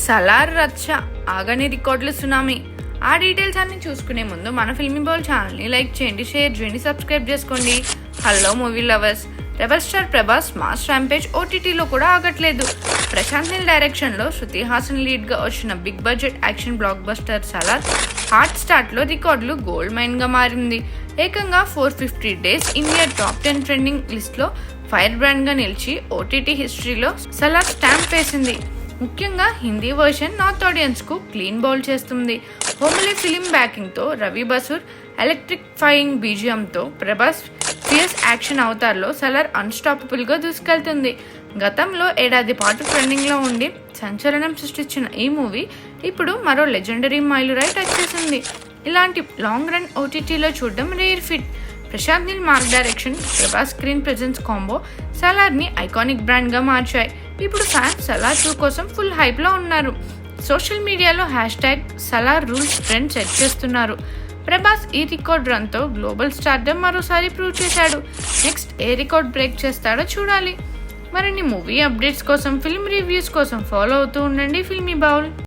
సలార్ రచ్చ ఆగని రికార్డుల సునామీ. ఆ డీటెయిల్స్ అన్ని చూసుకునే ముందు మన ఫిల్మీ బౌల్ ఛానల్ని లైక్ చేయండి, షేర్ చేయండి, సబ్స్క్రైబ్ చేసుకోండి. Hello movie lovers, rebel star Prabhas mass rampage ఓటీటీలో కూడా ఆగట్లేదు. ప్రశాంత్ నీల్ డైరెక్షన్లో శృతి హాసన్ లీడ్గా వచ్చిన big budget action blockbuster Salaar హాట్ స్టార్ట్లో రికార్డులు గోల్డ్ మైన్గా మారింది. ఏకంగా 450 డేస్ ఇండియా టాప్ 10 ట్రెండింగ్ లిస్ట్లో ఫైర్ బ్రాండ్గా నిలిచి ఓటీటీ హిస్టరీలో సలార్ స్టాంప్ వేసింది. ముఖ్యంగా హిందీ వర్షన్ నార్త్ ఆడియన్స్కు క్లీన్ బౌల్ చేస్తుంది. హోమ్లీ ఫిలిం బ్యాకింగ్తో రవి బసూర్ ఎలక్ట్రిఫైయింగ్ బీజియంతో ప్రభాస్ ఫియర్స్ యాక్షన్ అవతార్లో సలార్ అన్స్టాపబుల్గా దూసుకెళ్తుంది. గతంలో ఏడాది పాటు ట్రెండింగ్లో ఉండి సంచలనం సృష్టించిన ఈ మూవీ ఇప్పుడు మరో లెజెండరీ మైలురాయి టచ్ చేసింది. ఇలాంటి లాంగ్ రన్ ఓటీటీలో చూడడం rare feat. Prashanth Neel mark direction, Prabhas screen presence combo సలార్ని ఐకానిక్ బ్రాండ్గా మార్చాయి. ఇప్పుడు ఫ్యాన్స్ సలార్ 2 కోసం ఫుల్ హైప్లో ఉన్నారు. సోషల్ మీడియాలో #సలార్ రూల్స్ ట్రెండ్ సెట్ చేస్తున్నారు. ప్రభాస్ ఈ రికార్డ్ రన్తో గ్లోబల్ స్టార్డమ్ మరోసారి ప్రూవ్ చేశాడు. నెక్స్ట్ ఏ రికార్డ్ బ్రేక్ చేస్తాడో చూడాలి. మరిన్ని మూవీ అప్డేట్స్ కోసం, ఫిల్మ్ రివ్యూస్ కోసం ఫాలో అవుతూ ఉండండి ఫిల్మీ బౌల్.